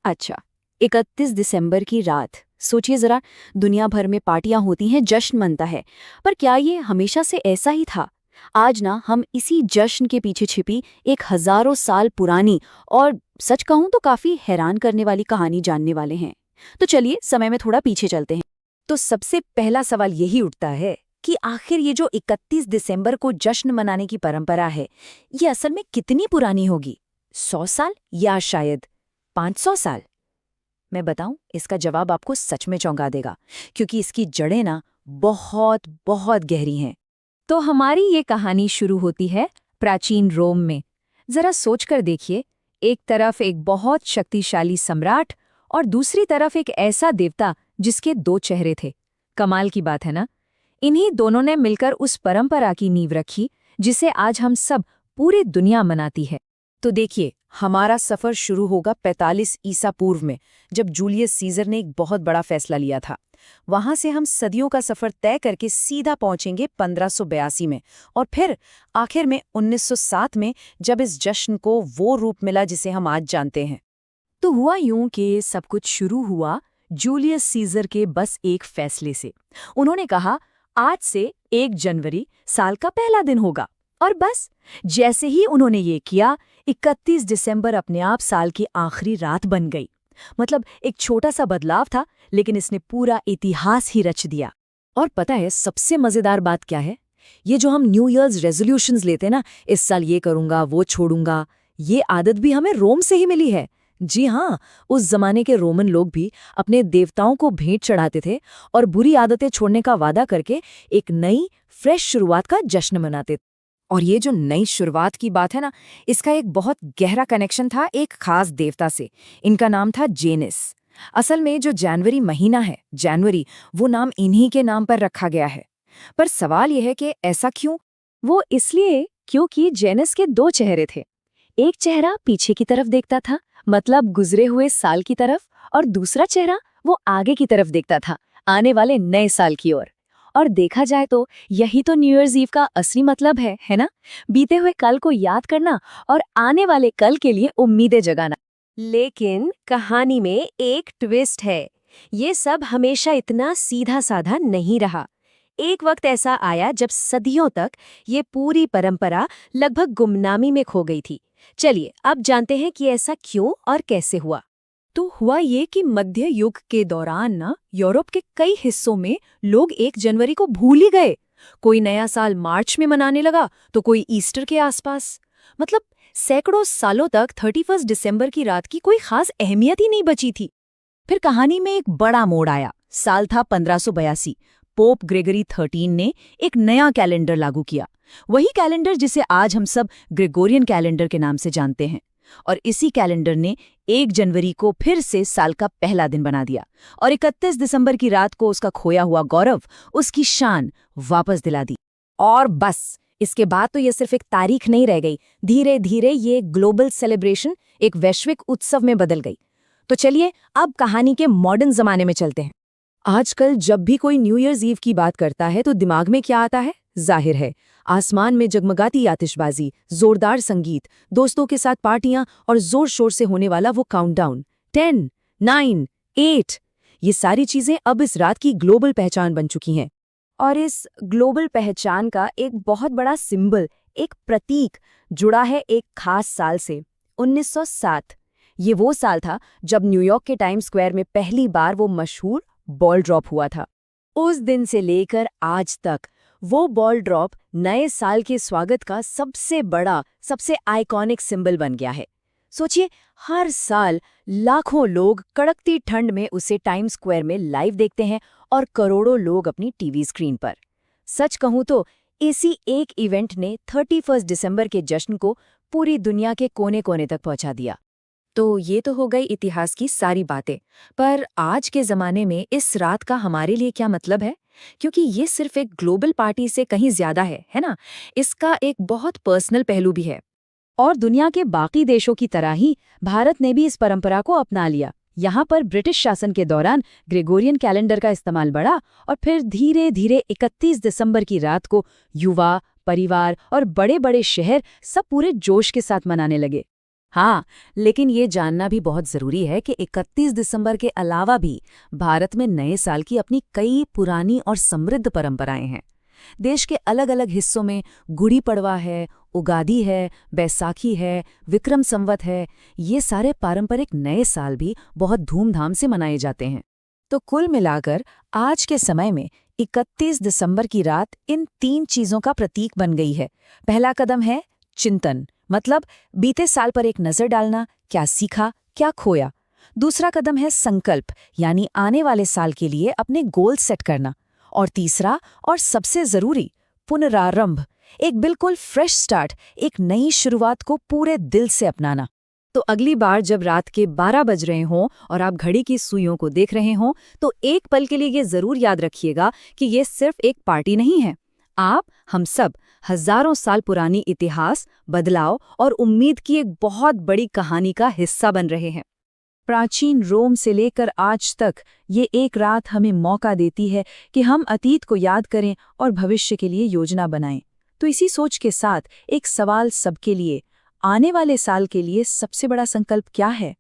अच्छा, 31 दिसंबर की रात। सोचिए जरा, दुनिया भर में पार्टियां होती हैं, जश्न मनता है। पर क्या ये हमेशा से ऐसा ही था? आज ना हम इसी जश्न के पीछे छिपी एक हजारों साल पुरानी और सच कहूं तो काफी हैरान करने वाली कहानी जानने वाले हैं। तो चलिए समय में थोड़ा पीछे चलते हैं। तो सबसे पहला सवाल यही उठता है कि आखिर ये जो 31 दिसंबर को जश्न मनाने की परंपरा है, ये असल में कितनी पुरानी होगी? 100 साल या शायद 500 साल? मैं बताऊं, इसका जवाब आपको सच में चौंका देगा, क्योंकि इसकी जड़ें ना बहुत बहुत गहरी हैं। तो हमारी ये कहानी शुरू होती है प्राचीन रोम में। जरा सोचकर देखिए, एक तरफ एक बहुत शक्तिशाली सम्राट और दूसरी तरफ एक ऐसा देवता जिसके 2 चेहरे थे। कमाल की बात है ना? इन्हीं दोनों ने मिलकर उस परंपरा की नींव रखी जिसे आज हम सब पूरी दुनिया मनाती है। तो देखिए, हमारा सफर शुरू होगा 45 ईसा पूर्व में, जब जूलियस सीजर ने एक बहुत बड़ा फैसला लिया था। वहां से हम सदियों का सफर तय करके सीधा पहुंचेंगे 1582 में, और फिर आखिर में 1907 में, जब इस जश्न को वो रूप मिला जिसे हम आज जानते हैं। तो हुआ यूं कि सब कुछ शुरू हुआ जूलियस सीजर के बस एक फैसले से। उन्होंने कहा, आज से 1 जनवरी साल का पहला दिन होगा। और बस जैसे ही उन्होंने ये किया, 31 दिसंबर अपने आप साल की आखिरी रात बन गई। मतलब एक छोटा सा बदलाव था, लेकिन इसने पूरा इतिहास ही रच दिया। और पता है सबसे मजेदार बात क्या है? ये जो हम न्यू ईयर्स रेजोल्यूशंस लेते ना, इस साल ये करूंगा वो छोड़ूंगा, ये आदत भी हमें रोम से ही मिली है। जी हाँ, उस जमाने के रोमन लोग भी अपने देवताओं को भेंट चढ़ाते थे और बुरी आदतें छोड़ने का वादा करके एक नई फ्रेश शुरुआत का जश्न मनाते थे। और ये जो नई शुरुआत की बात है ना, इसका एक बहुत गहरा कनेक्शन था एक खास देवता से। इनका नाम था जेनिस। असल में जो जनवरी महीना है, जनवरी, वो नाम इन्हीं के नाम पर रखा गया है। पर सवाल यह है कि ऐसा क्यों? वो इसलिए क्योंकि जेनिस के 2 चेहरे थे। एक चेहरा पीछे की तरफ देखता था, मतलब गुजरे हुए साल की तरफ, और दूसरा चेहरा वो आगे की तरफ देखता था, आने वाले नए साल की ओर। और देखा जाए तो यही तो न्यू ईयर्स ईव का असली मतलब है ना? बीते हुए कल को याद करना और आने वाले कल के लिए उम्मीदें जगाना। लेकिन कहानी में एक ट्विस्ट है। ये सब हमेशा इतना सीधा साधा नहीं रहा। एक वक्त ऐसा आया जब सदियों तक ये पूरी परंपरा लगभग गुमनामी में खो गई थी। चलिए अब जानते हैं कि ऐसा क्यों और कैसे हुआ। तो हुआ ये कि मध्य युग के दौरान ना यूरोप के कई हिस्सों में लोग 1 जनवरी को भूल ही गए। कोई नया साल मार्च में मनाने लगा, तो कोई ईस्टर के आसपास। मतलब सैकड़ों सालों तक 31 दिसंबर की रात की कोई खास अहमियत ही नहीं बची थी। फिर कहानी में एक बड़ा मोड़ आया। साल था 1582। पोप ग्रेगरी 13 ने एक नया कैलेंडर लागू किया। वही कैलेंडर जिसे आज हम सब ग्रेगोरियन कैलेंडर के नाम से जानते हैं। और इसी कैलेंडर ने 1 जनवरी को फिर से साल का पहला दिन बना दिया, और 31 दिसंबर की रात को उसका खोया हुआ गौरव, उसकी शान वापस दिला दी। और बस इसके बाद तो ये सिर्फ एक तारीख नहीं रह गई, धीरे धीरे ये ग्लोबल सेलिब्रेशन, एक वैश्विक उत्सव में बदल गई। तो चलिए अब कहानी के मॉडर्न जमाने में चलते हैं। आजकल जब भी कोई न्यू ईयर्स ईव की बात करता है तो दिमाग में क्या आता है? जाहिर है, आसमान में जगमगाती आतिशबाजी, जोरदार संगीत, दोस्तों के साथ पार्टियां और जोर शोर से होने वाला वो काउंटडाउन। 10, 9, 8। ये सारी चीजें अब इस रात की ग्लोबल पहचान बन चुकी हैं। और इस ग्लोबल पहचान का एक बहुत बड़ा सिंबल, एक प्रतीक जुड़ा है एक खास साल से, 1907। ये वो साल था जब न्यूयॉर्क के टाइम स्क्वायर में पहली बार वो मशहूर बॉल ड्रॉप हुआ था। उस दिन से लेकर आज तक वो बॉल ड्रॉप नए साल के स्वागत का सबसे बड़ा, सबसे आइकॉनिक सिंबल बन गया है। सोचिए, हर साल लाखों लोग कड़कती ठंड में उसे टाइम स्क्वायर में लाइव देखते हैं और करोड़ों लोग अपनी टीवी स्क्रीन पर। सच कहूं तो इसी एक इवेंट ने 31 दिसंबर के जश्न को पूरी दुनिया के कोने कोने तक पहुंचा दिया। तो ये तो हो गई इतिहास की सारी बातें, पर आज के ज़माने में इस रात का हमारे लिए क्या मतलब है? क्योंकि ये सिर्फ एक ग्लोबल पार्टी से कहीं ज़्यादा है ना? इसका एक बहुत पर्सनल पहलू भी है। और दुनिया के बाकी देशों की तरह ही भारत ने भी इस परंपरा को अपना लिया। यहाँ पर ब्रिटिश शासन के दौरान ग्रेगोरियन कैलेंडर का इस्तेमाल बढ़ा, और फिर धीरे धीरे 31 दिसंबर की रात को युवा, परिवार और बड़े बड़े शहर सब पूरे जोश के साथ मनाने लगे। हाँ, लेकिन ये जानना भी बहुत जरूरी है कि 31 दिसंबर के अलावा भी भारत में नए साल की अपनी कई पुरानी और समृद्ध परंपराएं हैं। देश के अलग-अलग हिस्सों में गुड़ी पड़वा है, उगादी है, बैसाखी है, विक्रम संवत है, ये सारे पारंपरिक नए साल भी बहुत धूमधाम से मनाए जाते हैं। तो कुल मिलाकर आज के समय में 31 दिसंबर की रात इन 3 चीजों का प्रतीक बन गई है। पहला कदम है चिंतन, मतलब बीते साल पर एक नजर डालना, क्या सीखा, क्या खोया। दूसरा कदम है संकल्प, यानी आने वाले साल के लिए अपने गोल सेट करना। और तीसरा और सबसे जरूरी, पुनरारंभ, एक बिल्कुल फ्रेश स्टार्ट, एक नई शुरुआत को पूरे दिल से अपनाना। तो अगली बार जब रात के 12 बज रहे हों और आप घड़ी की सुइयों को देख रहे हों, तो एक पल के लिए ये जरूर याद रखिएगा कि ये सिर्फ एक पार्टी नहीं है। आप, हम सब, हजारों साल पुरानी इतिहास, बदलाव और उम्मीद की एक बहुत बड़ी कहानी का हिस्सा बन रहे हैं। प्राचीन रोम से लेकर आज तक ये एक रात हमें मौका देती है कि हम अतीत को याद करें और भविष्य के लिए योजना बनाएं। तो इसी सोच के साथ एक सवाल सबके लिए, आने वाले साल के लिए सबसे बड़ा संकल्प क्या है?